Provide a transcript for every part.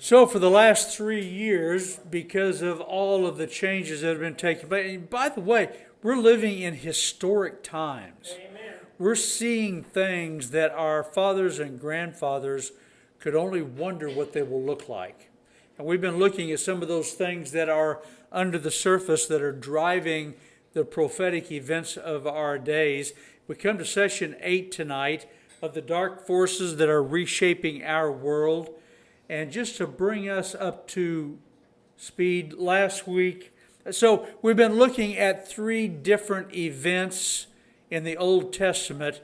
So for the last 3 years, because of all of the changes that have been taking place, and by the way, we're living in historic times. Amen. We're seeing things that our fathers and grandfathers could only wonder what they will look like. And we've been looking at some of those things that are under the surface that are driving the prophetic events of our days. We come to session 8 tonight of the dark forces that are reshaping our world. And just to bring us up to speed, last week, so we've been looking at 3 different events in the Old Testament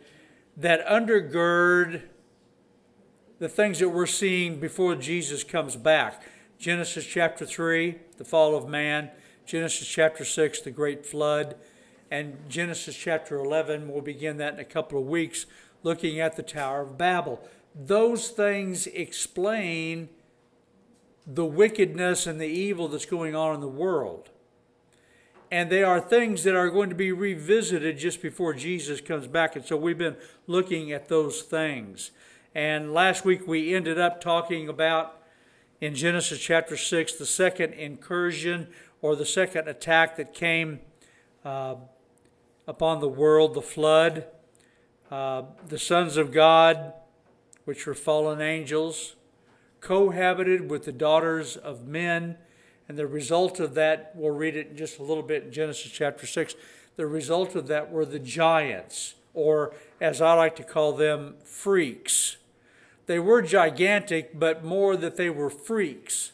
that undergird the things that we're seeing before Jesus comes back. Genesis chapter 3, the fall of man. Genesis chapter 6, the great flood. And Genesis chapter 11, we'll begin that in a couple of weeks, looking at the Tower of Babel. Those things explain the wickedness and the evil that's going on in the world. And they are things that are going to be revisited just before Jesus comes back. And so we've been looking at those things. And last week we ended up talking about, in Genesis chapter 6, the second incursion or the second attack that came upon the world, the flood. The sons of God, which were fallen angels, cohabited with the daughters of men. And the result of that, we'll read it in just a little bit in Genesis chapter 6. The result of that were the giants, or as I like to call them, freaks. They were gigantic, but more that they were freaks.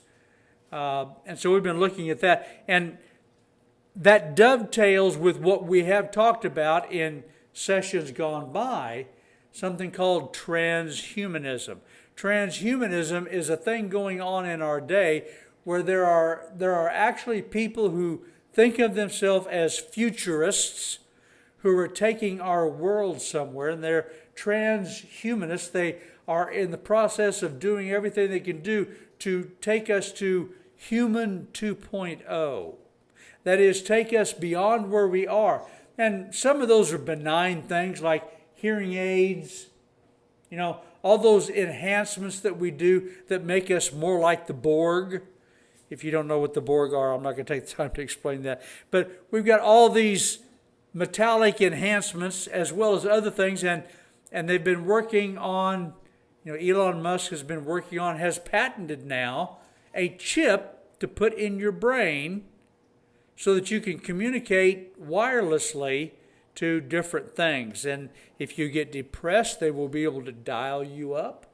And so we've been looking at that. And that dovetails with what we have talked about in sessions gone by, something called transhumanism. Transhumanism is a thing going on in our day where there are actually people who think of themselves as futurists who are taking our world somewhere, and they're transhumanists. They are in the process of doing everything they can do to take us to human 2.0. That is, take us beyond where we are. And some of those are benign things like hearing aids, all those enhancements that we do that make us more like the Borg. If you don't know what the Borg are, I'm not going to take the time to explain that. But we've got all these metallic enhancements as well as other things, and they've been working on, Elon Musk has patented now a chip to put in your brain so that you can communicate wirelessly to different things. And if you get depressed, they will be able to dial you up.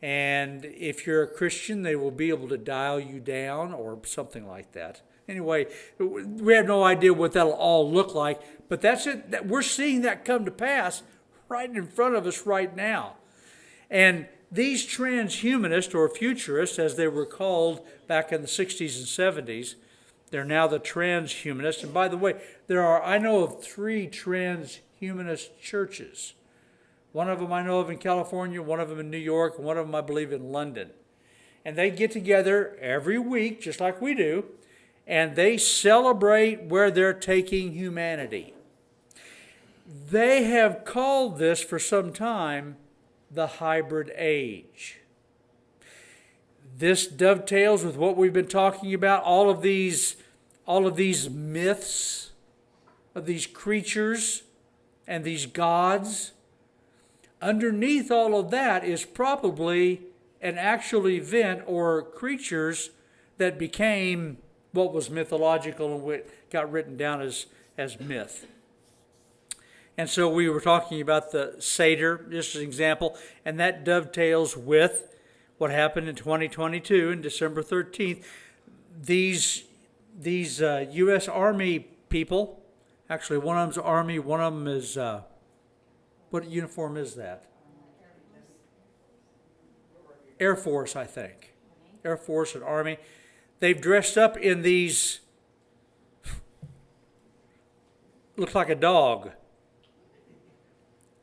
And if you're a Christian, they will be able to dial you down or something like that. Anyway, we have no idea what that'll all look like, but that's it. We're seeing that come to pass right in front of us right now. And these transhumanists, or futurists, as they were called back in the 60s and 70s, they're now the transhumanists. And by the way, I know of 3 transhumanist churches. One of them I know of in California, one of them in New York, one of them I believe in London. And they get together every week, just like we do, and they celebrate where they're taking humanity. They have called this for some time the hybrid age. This dovetails with what we've been talking about, all of these myths of these creatures and these gods. Underneath all of that is probably an actual event or creatures that became what was mythological and what got written down as myth. And so we were talking about the Seder, just as an example, and that dovetails with what happened in 2022, in December 13th. These U.S. Army people, actually one of them's Army, one of them is, what uniform is that? Air Force, I think. Air Force and Army. They've dressed up in these, looks like a dog.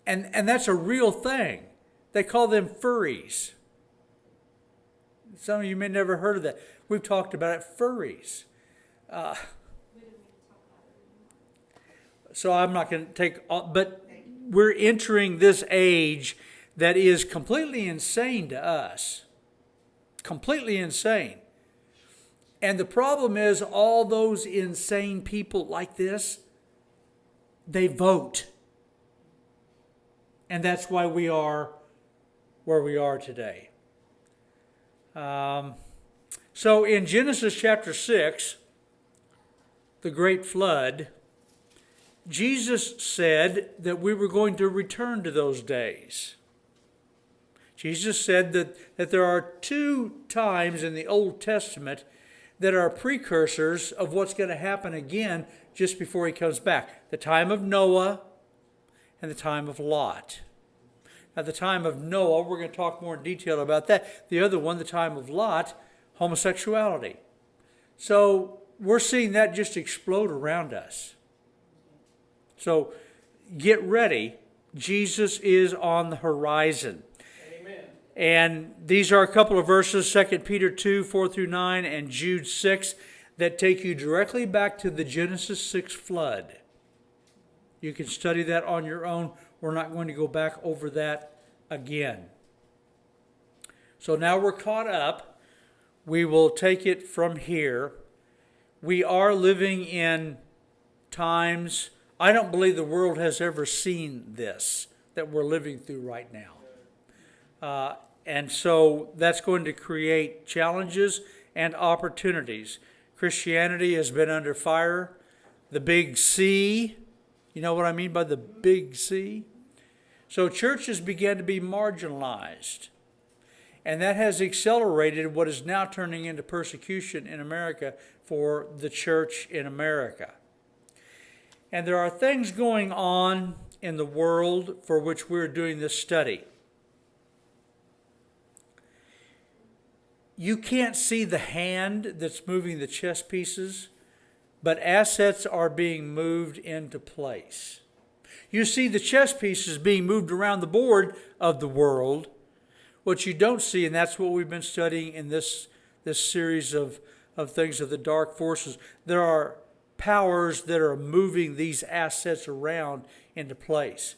And that's a real thing. They call them furries. Some of you may never heard of that. We've talked about it, furries. So I'm not going to take, but we're entering this age that is completely insane to us. completely insane. And the problem is all those insane people like this, they vote. And that's why we are where we are today. So in Genesis chapter 6, the great flood, Jesus said that we were going to return to those days. Jesus said that there are two times in the Old Testament that are precursors of what's going to happen again just before he comes back. The time of Noah and the time of Lot. At the time of Noah, we're going to talk more in detail about that. The other one, the time of Lot, homosexuality. So we're seeing that just explode around us. So get ready. Jesus is on the horizon. Amen. And these are a couple of verses, 2 Peter 2, 4 through 9, and Jude 6, that take you directly back to the Genesis 6 flood. You can study that on your own. We're not going to go back over that again. So now we're caught up. We will take it from here. We are living in times, I don't believe the world has ever seen this that we're living through right now. And so that's going to create challenges and opportunities. Christianity has been under fire. The big C, you know what I mean by the big C? So churches began to be marginalized. And that has accelerated what is now turning into persecution in America for the church in America. And there are things going on in the world for which we're doing this study. You can't see the hand that's moving the chess pieces, but assets are being moved into place. You see the chess pieces being moved around the board of the world. What you don't see, and that's what we've been studying in this series of things of the dark forces, there are powers that are moving these assets around into place.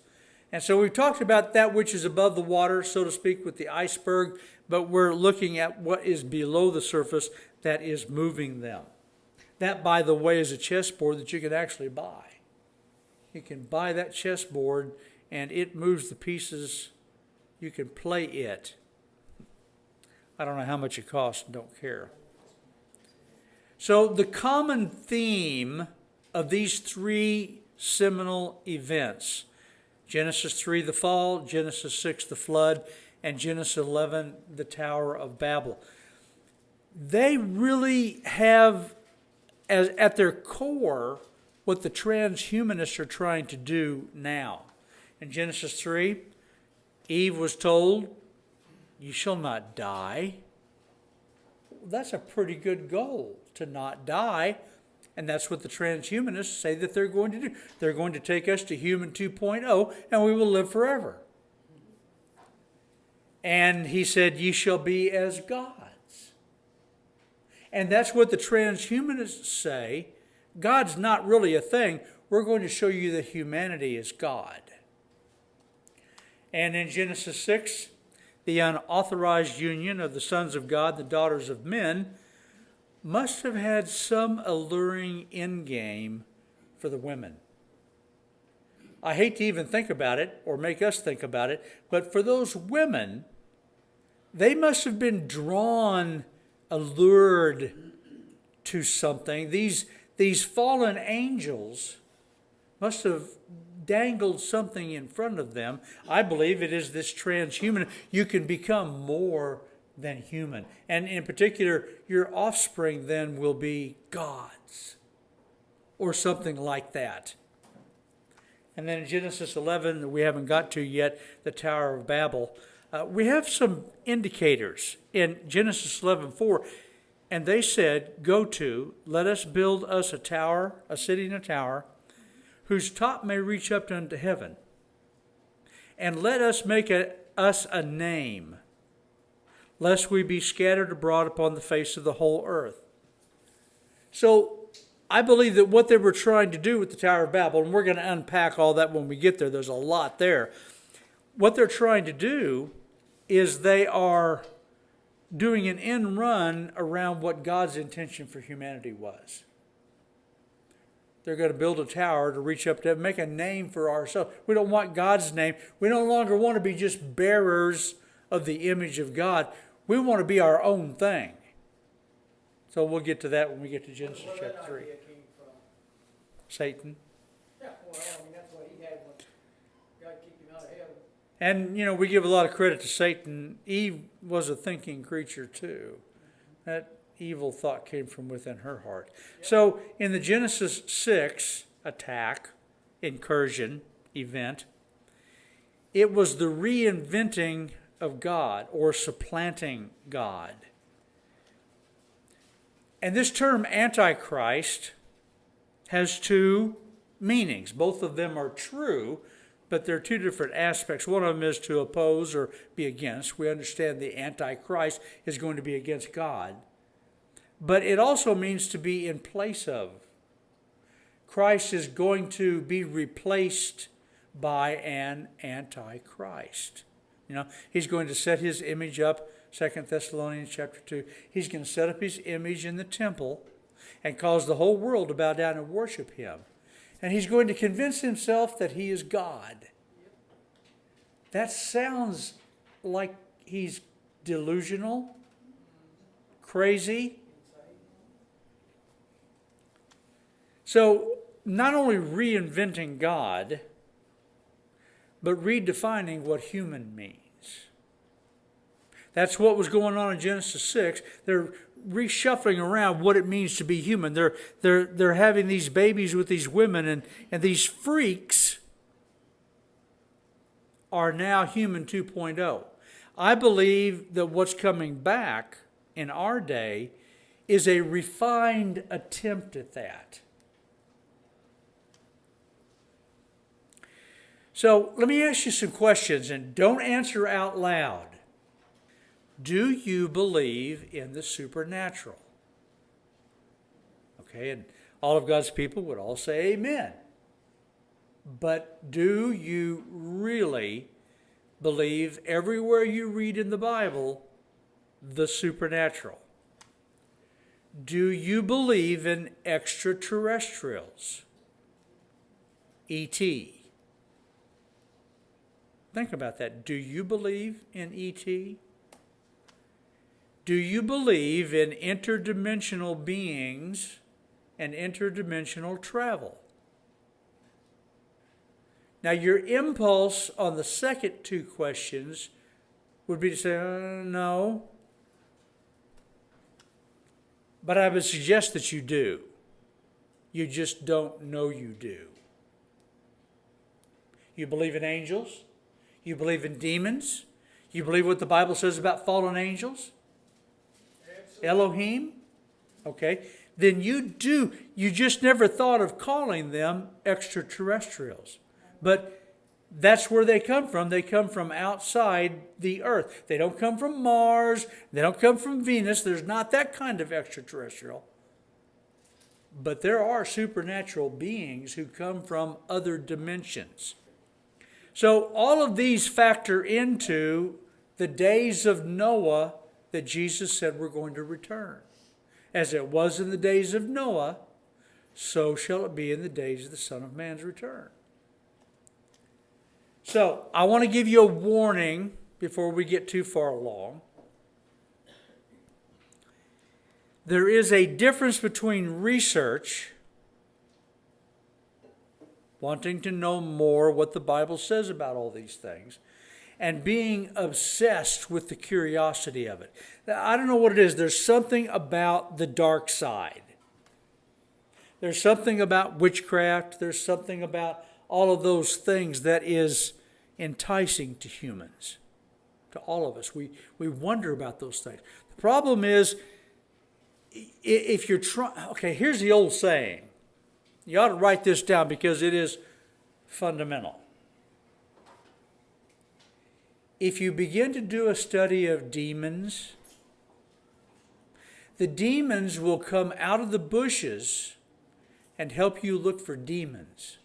And so we've talked about that which is above the water, so to speak, with the iceberg, but we're looking at what is below the surface that is moving them. That, by the way, is a chessboard that you can actually buy. You can buy that chessboard and it moves the pieces. You can play it. I don't know how much it costs, don't care. So the common theme of these three seminal events, Genesis 3, the fall, Genesis 6, the flood, and Genesis 11, the Tower of Babel, they really have as at their core what the transhumanists are trying to do now. In Genesis 3, Eve was told, "You shall not die." That's a pretty good goal, to not die. And that's what the transhumanists say that they're going to do. They're going to take us to human 2.0 and we will live forever. And he said, "Ye shall be as gods." And that's what the transhumanists say. God's not really a thing. We're going to show you that humanity is God. And in Genesis 6, the unauthorized union of the sons of God, the daughters of men, must have had some alluring endgame for the women. I hate to even think about it or make us think about it, but for those women, they must have been drawn, allured to something. These fallen angels must have dangled something in front of them. I believe it is this transhuman. You can become more than human. And in particular, your offspring then will be gods or something like that. And then in Genesis 11, that we haven't got to yet, the Tower of Babel, we have some indicators in Genesis 11:4. And they said, "Go to, let us build us a tower, a city and a tower, whose top may reach up unto heaven. And let us make us a name, lest we be scattered abroad upon the face of the whole earth." So I believe that what they were trying to do with the Tower of Babel, and we're going to unpack all that when we get there, there's a lot there. What they're trying to do is they are doing an end run around what God's intention for humanity was. They're going to build a tower to reach up to make a name for ourselves. We don't want God's name. We no longer want to be just bearers of the image of God. We want to be our own thing. So we'll get to that when we get to Genesis chapter 3. Satan. Yeah, well, I mean, that's what he had when God kicked him out of heaven. And, we give a lot of credit to Satan. Eve was a thinking creature too. That evil thought came from within her heart. Yep. So in the Genesis 6 attack, incursion, event, it was the reinventing of God or supplanting God. And this term Antichrist has two meanings. Both of them are true, but there are two different aspects. One of them is to oppose or be against. We understand the Antichrist is going to be against God. But it also means to be in place of. Christ is going to be replaced by an Antichrist. He's going to set his image up, 2 Thessalonians chapter 2. He's going to set up his image in the temple and cause the whole world to bow down and worship him. And he's going to convince himself that he is God. That sounds like he's delusional, crazy. So, not only reinventing God, but redefining what human means. That's what was going on in Genesis 6. They're reshuffling around what it means to be human. They're having these babies with these women, and these freaks are now human 2.0. I believe that what's coming back in our day is a refined attempt at that. So let me ask you some questions, and don't answer out loud. Do you believe in the supernatural? Okay, and all of God's people would all say amen. But do you really believe everywhere you read in the Bible the supernatural? Do you believe in extraterrestrials? E.T. Think about that. Do you believe in E.T.? Do you believe in interdimensional beings and interdimensional travel? Now, your impulse on the second two questions would be to say, no. But I would suggest that you do. You just don't know you do. You believe in angels? You believe in demons? You believe what the Bible says about fallen angels? Absolutely. Elohim? Okay. Then you do. You just never thought of calling them extraterrestrials. But that's where they come from. They come from outside the earth. They don't come from Mars. They don't come from Venus. There's not that kind of extraterrestrial. But there are supernatural beings who come from other dimensions. So all of these factor into the days of Noah that Jesus said were going to return. As it was in the days of Noah, so shall it be in the days of the Son of Man's return. So I want to give you a warning before we get too far along. There is a difference between research, wanting to know more what the Bible says about all these things, and being obsessed with the curiosity of it. Now, I don't know what it is. There's something about the dark side. There's something about witchcraft. There's something about all of those things that is enticing to humans, to all of us. We wonder about those things. The problem is, if you're trying, okay, here's the old saying. You ought to write this down because it is fundamental. If you begin to do a study of demons, the demons will come out of the bushes and help you look for demons.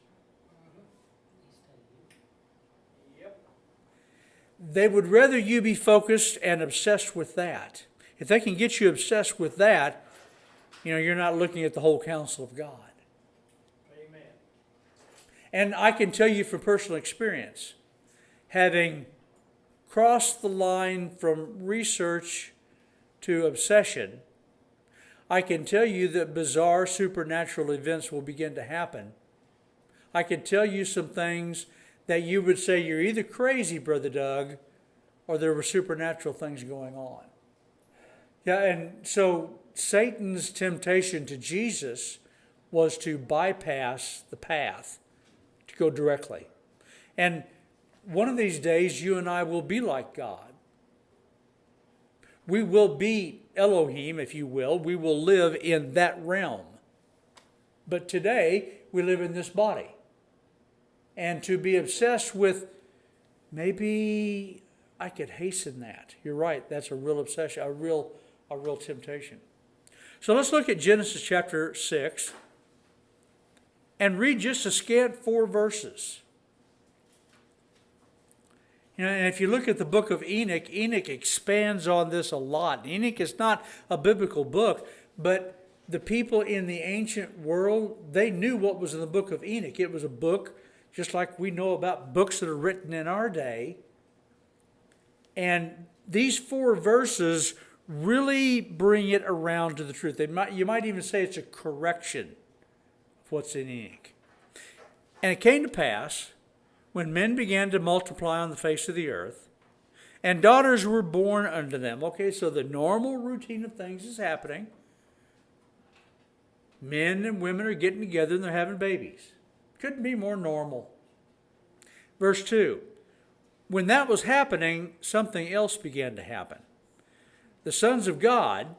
They would rather you be focused and obsessed with that. If they can get you obsessed with that, you're not looking at the whole counsel of God. Amen. And I can tell you from personal experience, having crossed the line from research to obsession, I can tell you that bizarre supernatural events will begin to happen. I can tell you some things that you would say you're either crazy, Brother Doug, or there were supernatural things going on. Yeah, and so Satan's temptation to Jesus was to bypass the path, to go directly. And one of these days, you and I will be like God. We will be Elohim, if you will. We will live in that realm. But today, we live in this body. And to be obsessed with, maybe I could hasten that. You're right, that's a real obsession, a real temptation. So let's look at Genesis chapter 6 and read just a scant 4 verses. And if you look at the book of Enoch, Enoch expands on this a lot. Enoch is not a biblical book, but the people in the ancient world, they knew what was in the book of Enoch. It was a book just like we know about books that are written in our day. And these 4 verses really bring it around to the truth. You might even say it's a correction of what's in Enoch. And it came to pass, when men began to multiply on the face of the earth, and daughters were born unto them. Okay, so the normal routine of things is happening. Men and women are getting together and they're having babies. Couldn't be more normal. Verse 2. When that was happening, something else began to happen. The sons of God,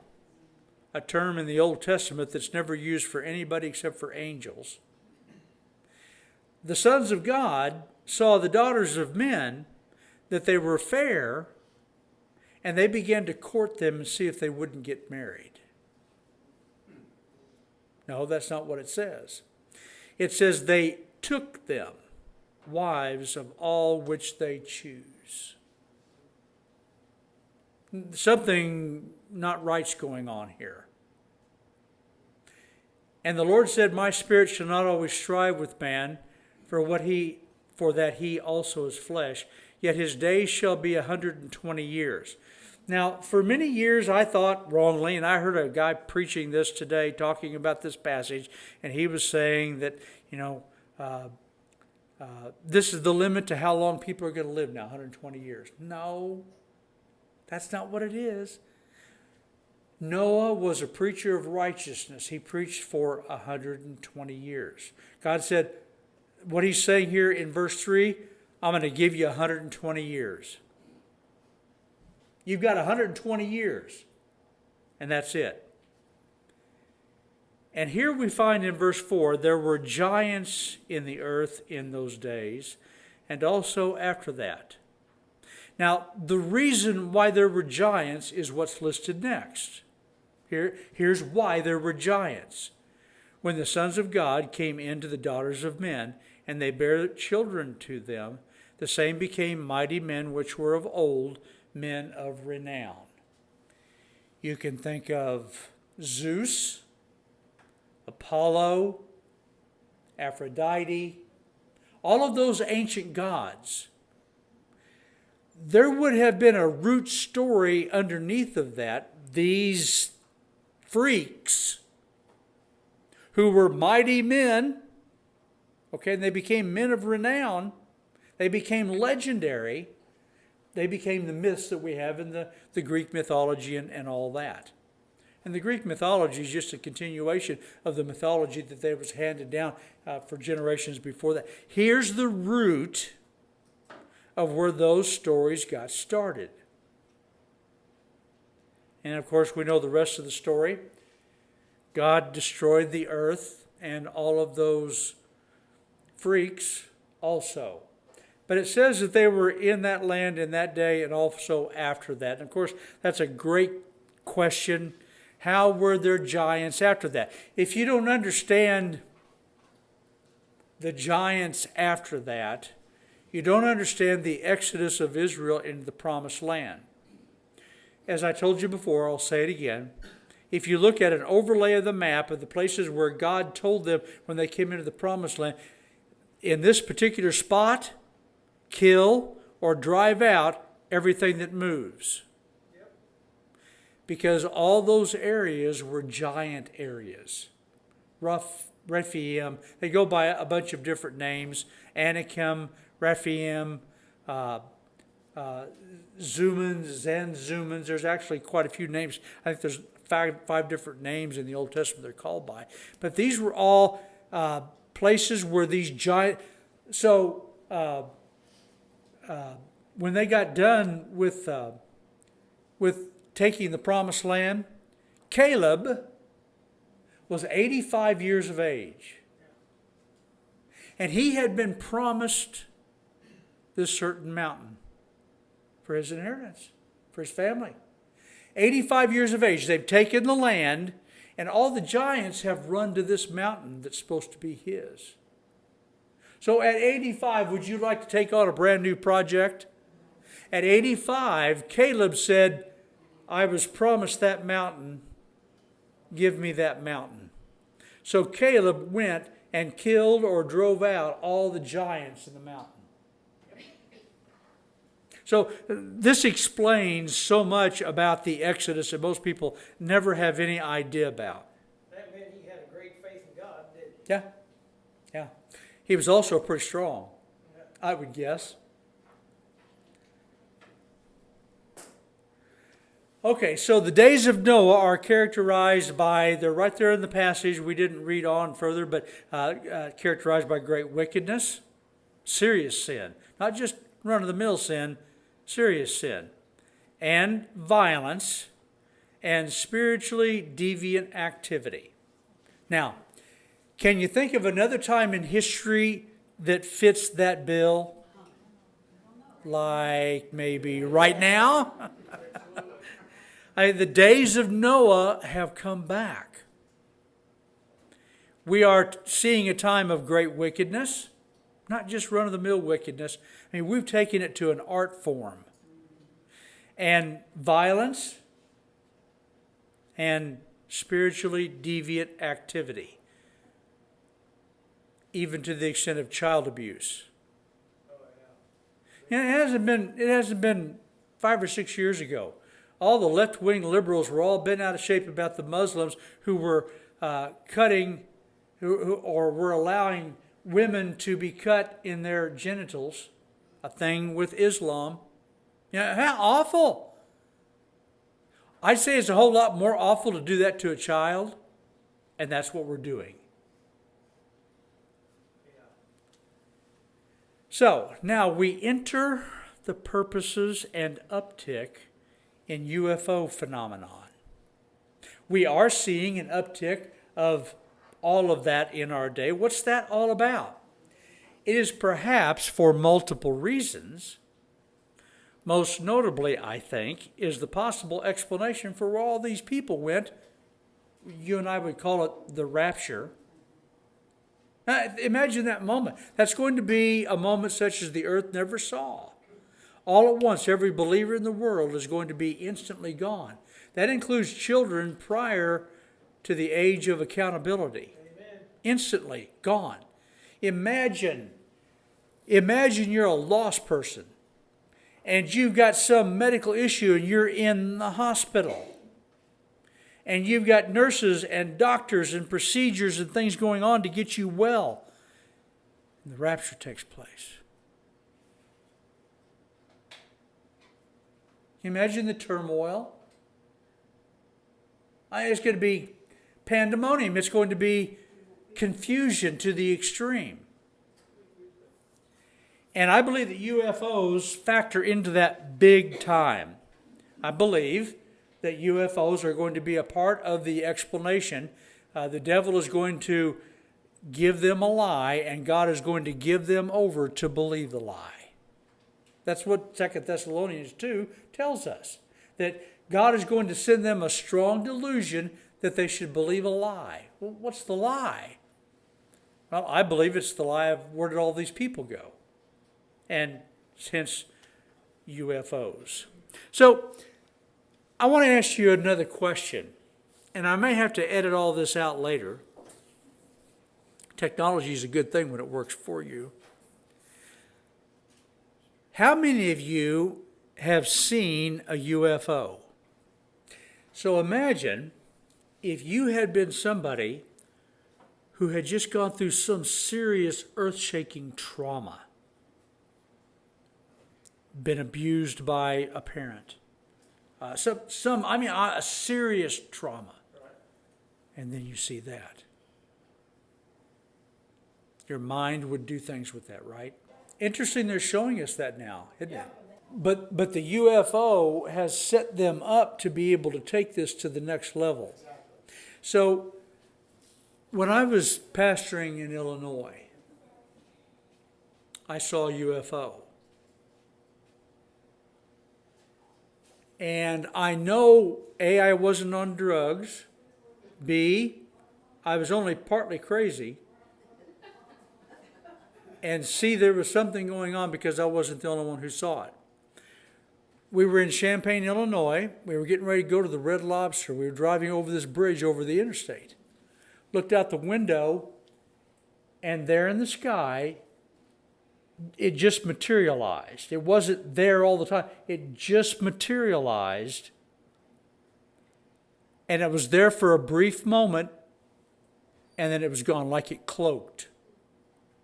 a term in the Old Testament that's never used for anybody except for angels. The sons of God saw the daughters of men, that they were fair, and they began to court them and see if they wouldn't get married. No, that's not what it says. It says they took them, wives of all which they choose. Something not right's going on here. And the Lord said, my spirit shall not always strive with man, for that he also is flesh, yet his days shall be 120 years. Now, for many years I thought wrongly, and I heard a guy preaching this today, talking about this passage, and he was saying that, this is the limit to how long people are going to live now, 120 years. No, that's not what it is. Noah was a preacher of righteousness. He preached for 120 years. God said, what he's saying here in verse 3, I'm going to give you 120 years. You've got 120 years, and that's it. And here we find in verse 4, there were giants in the earth in those days, and also after that. Now, the reason why there were giants is what's listed next. Here's why there were giants. When the sons of God came in to the daughters of men, and they bare children to them, the same became mighty men which were of old, men of renown. You can think of Zeus, Apollo, Aphrodite, all of those ancient gods. There would have been a root story underneath of that. These freaks who were mighty men, okay, and they became men of renown. They became legendary. They became the myths that we have in the Greek mythology and all that. And the Greek mythology is just a continuation of the mythology that was handed down for generations before that. Here's the root of where those stories got started. And of course, we know the rest of the story. God destroyed the earth and all of those freaks also. But it says that they were in that land in that day and also after that. And of course, that's a great question. How were there giants after that? If you don't understand the giants after that, you don't understand the exodus of Israel into the promised land. as I told you before, I'll say it again. If you look at an overlay of the map of the places where God told them when they came into the promised land, in this particular spot, kill or drive out everything that moves. Yep. Because all those areas were giant areas. Rephaim, they go by a bunch of different names. Anakim, Rephaim, Zumans. There's actually quite a few names. I think there's five different names in the Old Testament they're called by. But these were all places where these giant... So when they got done with taking the promised land, Caleb was 85 years of age. And he had been promised this certain mountain for his inheritance, for his family. 85 years of age. They've taken the land, and all the giants have run to this mountain that's supposed to be his. So at 85, would you like to take on a brand new project? At 85, Caleb said, I was promised that mountain. Give me that mountain. So Caleb went and killed or drove out all the giants in the mountain. So this explains so much about the Exodus that most people never have any idea about. That meant he had a great faith in God, didn't he? Yeah. Yeah. He was also pretty strong, I would guess. Okay, so the days of Noah are characterized by, they're right there in the passage, we didn't read on further, but characterized by great wickedness, serious sin, not just run-of-the-mill sin, serious sin, and violence, and spiritually deviant activity. Now, can you think of another time in history that fits that bill? Like maybe right now? The days of Noah have come back. We are seeing a time of great wickedness, not just run-of-the-mill wickedness. I mean, we've taken it to an art form. And violence and spiritually deviant activity, even to the extent of child abuse. You know, it hasn't been 5 or 6 years ago. All the left-wing liberals were all bent out of shape about the Muslims who were or were allowing women to be cut in their genitals, a thing with Islam. You know, how awful. I'd say it's a whole lot more awful to do that to a child, and that's what we're doing. So, now we enter the purposes and uptick in UFO phenomenon. We are seeing an uptick of all of that in our day. What's that all about? It is perhaps for multiple reasons. Most notably, I think, is the possible explanation for where all these people went. You and I would call it the rapture. Now, imagine that moment. That's going to be a moment such as the earth never saw. All at once, every believer in the world is going to be instantly gone. That includes children prior to the age of accountability. Amen. Instantly gone. Imagine you're a lost person and you've got some medical issue and you're in the hospital. And you've got nurses and doctors and procedures and things going on to get you well. And the rapture takes place. Can you imagine the turmoil? It's going to be pandemonium. It's going to be confusion to the extreme. And I believe that UFOs factor into that big time. I believe that UFOs are going to be a part of the explanation. The devil is going to give them a lie, and God is going to give them over to believe the lie. That's what 2 Thessalonians 2 tells us, that God is going to send them a strong delusion that they should believe a lie. Well, what's the lie? Well, I believe it's the lie of where did all these people go? And hence UFOs. So, I want to ask you another question, and I may have to edit all this out later. Technology is a good thing when it works for you. How many of you have seen a UFO? So imagine if you had been somebody who had just gone through some serious earth-shaking trauma, been abused by a parent, a serious trauma, and then you see that. Your mind would do things with that, right? Interesting they're showing us that now, isn't it? But the UFO has set them up to be able to take this to the next level. So when I was pastoring in Illinois, I saw a UFO. And I know, A, I wasn't on drugs. B, I was only partly crazy. And C, there was something going on because I wasn't the only one who saw it. We were in Champaign, Illinois. We were getting ready to go to the Red Lobster. We were driving over this bridge over the interstate. Looked out the window, and there in the sky, it just materialized. It wasn't there all the time. It just materialized. And it was there for a brief moment, and then it was gone, like it cloaked,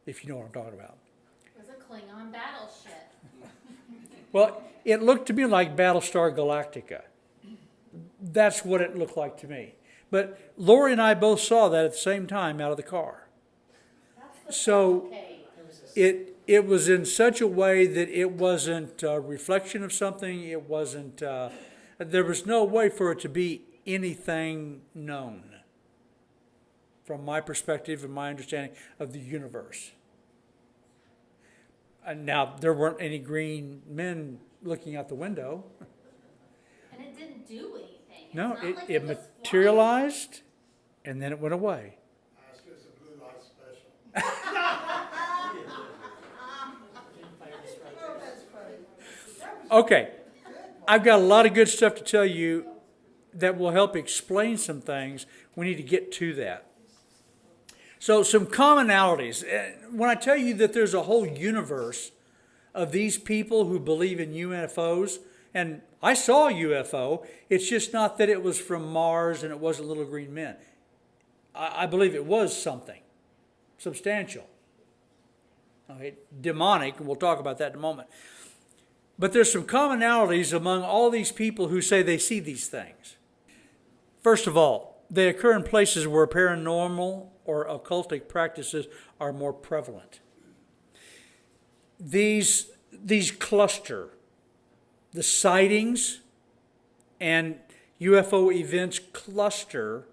if you know what I'm talking about. It was a Klingon battleship. Well, it looked to me like Battlestar Galactica. That's what it looked like to me. But Lori and I both saw that at the same time out of the car. So it was in such a way that it wasn't a reflection of something. It wasn't, there was no way for it to be anything known from my perspective and my understanding of the universe. And now, there weren't any green men looking out the window. And it didn't do anything. It's No, not like it was materialized, and then it went away. Ask us a blue light special. Okay, I've got a lot of good stuff to tell you that will help explain some things. We need to get to that. So some commonalities. When I tell you that there's a whole universe of these people who believe in UFOs, and I saw a UFO, it's just not that it was from Mars and it wasn't little green men. I believe it was something substantial. Okay, demonic, and we'll talk about that in a moment. But there's some commonalities among all these people who say they see these things. First of all, they occur in places where paranormal or occultic practices are more prevalent. These cluster. The sightings and UFO events cluster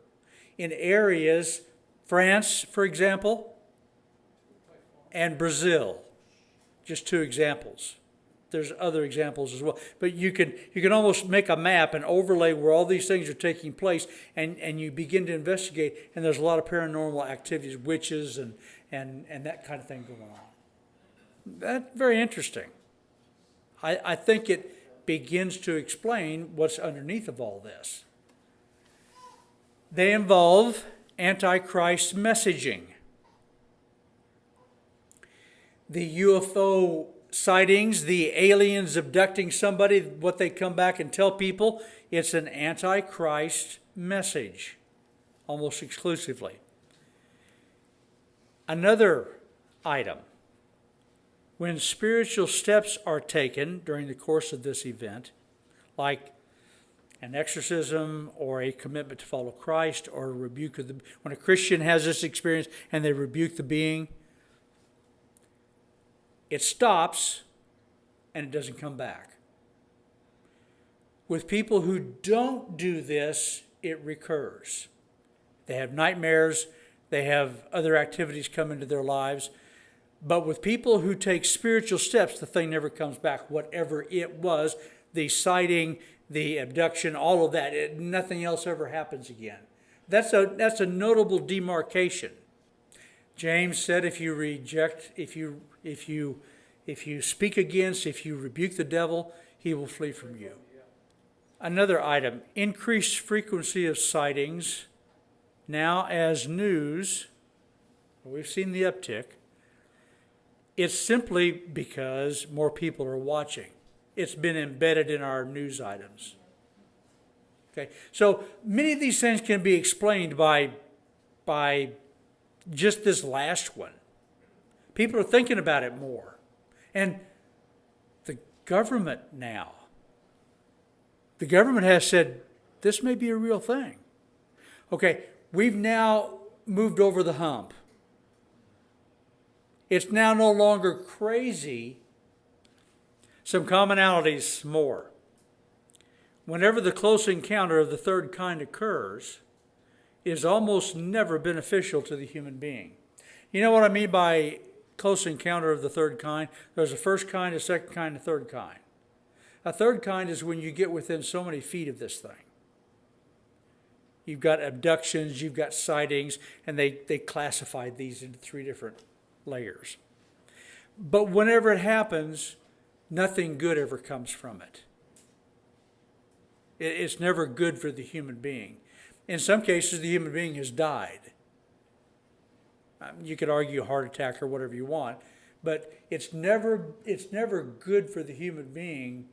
in areas, France, for example, and Brazil. Just two examples. There's other examples as well. But you can almost make a map and overlay where all these things are taking place, and you begin to investigate, and there's a lot of paranormal activities, witches and that kind of thing going on. That's very interesting. I think it begins to explain what's underneath of all this. They involve Antichrist messaging. The UFO sightings, the aliens abducting somebody, what they come back and tell people, it's an Antichrist message, almost exclusively. Another item. When spiritual steps are taken during the course of this event, like an exorcism or a commitment to follow Christ or a rebuke of when a Christian has this experience and they rebuke the being, it stops and it doesn't come back. With people who don't do this, it recurs. They have nightmares, they have other activities come into their lives. But with people who take spiritual steps, the thing never comes back, whatever it was, the sighting, the abduction, all of that. Nothing else ever happens again. That's a notable demarcation. James said, if you reject, if you speak against, if you rebuke the devil, he will flee from you. Another item, increased frequency of sightings. Now as news, we've seen the uptick. It's simply because more people are watching. It's been embedded in our news items. Okay, so many of these things can be explained by just this last one. People are thinking about it more. And the government now, the government has said, this may be a real thing. Okay, we've now moved over the hump. It's now no longer crazy. Some commonalities more. Whenever the close encounter of the third kind occurs, it is almost never beneficial to the human being. You know what I mean by close encounter of the third kind? There's a first kind, a second kind, a third kind. A third kind is when you get within so many feet of this thing. You've got abductions, you've got sightings, and they classified these into 3 different layers. But whenever it happens, nothing good ever comes from it. It's never good for the human being. In some cases, the human being has died. You could argue a heart attack or whatever you want, but it's never good for the human being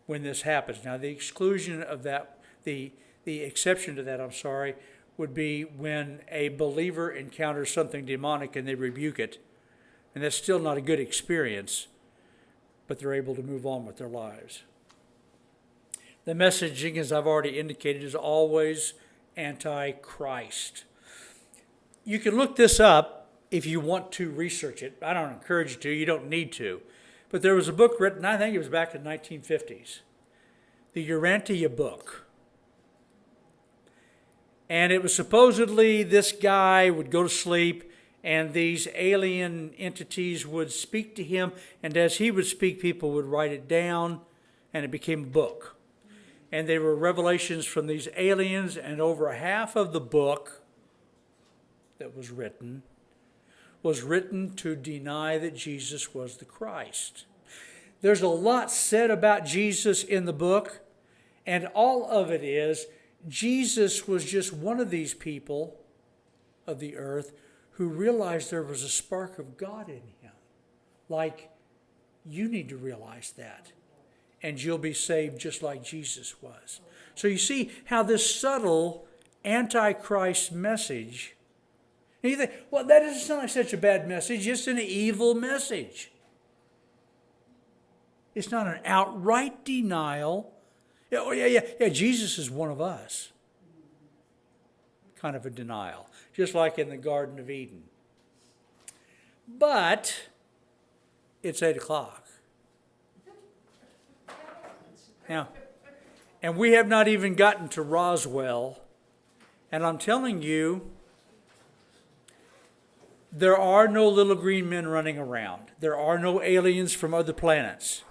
when this happens. Now, the exclusion of that, the exception to that, would be when a believer encounters something demonic and they rebuke it, and that's still not a good experience, but they're able to move on with their lives. The messaging, as I've already indicated, is always anti-Christ. You can look this up if you want to research it. I don't encourage you to. You don't need to. But there was a book written, I think it was back in the 1950s, the Urantia book. And it was supposedly this guy would go to sleep and these alien entities would speak to him, and as he would speak, people would write it down, and it became a book. And they were revelations from these aliens, and over half of the book that was written to deny that Jesus was the Christ. There's a lot said about Jesus in the book, and all of it is Jesus was just one of these people of the earth who realized there was a spark of God in him. Like, you need to realize that, and you'll be saved just like Jesus was. So you see how this subtle antichrist message, and you think, well, that doesn't sound like such a bad message, it's an evil message. It's not an outright denial. Oh, yeah, Jesus is one of us. Kind of a denial, just like in the Garden of Eden. But it's 8 o'clock. Now, and we have not even gotten to Roswell. And I'm telling you, there are no little green men running around. There are no aliens from other planets.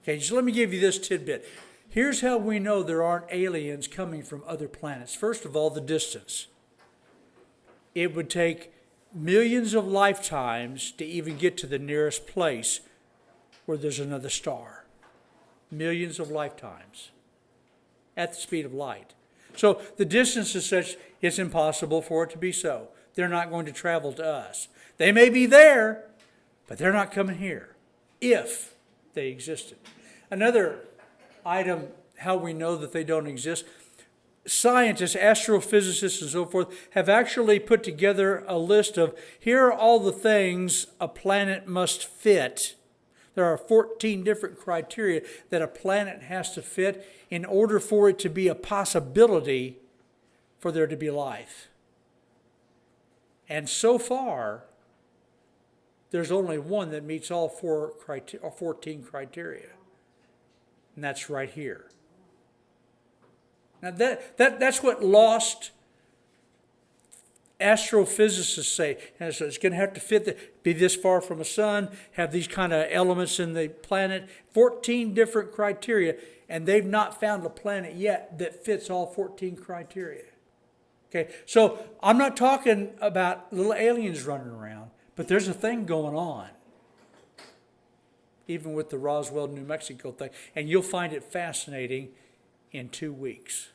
Okay, just let me give you this tidbit. Here's how we know there aren't aliens coming from other planets. First of all, the distance. It would take millions of lifetimes to even get to the nearest place where there's another star. Millions of lifetimes at the speed of light. So the distance is such, it's impossible for it to be so. They're not going to travel to us. They may be there, but they're not coming here if they existed. Another item, how we know that they don't exist. Scientists, astrophysicists, and so forth have actually put together a list of here are all the things a planet must fit. There are 14 different criteria that a planet has to fit in order for it to be a possibility for there to be life. And so far, there's only one that meets all 14 criteria. And that's right here. Now that's what lost astrophysicists say. And so it's going to have to fit, be this far from a sun, have these kind of elements in the planet, 14 different criteria, and they've not found a planet yet that fits all 14 criteria. Okay, so I'm not talking about little aliens running around, but there's a thing going on. even with the Roswell, New Mexico thing. And you'll find it fascinating in 2 weeks.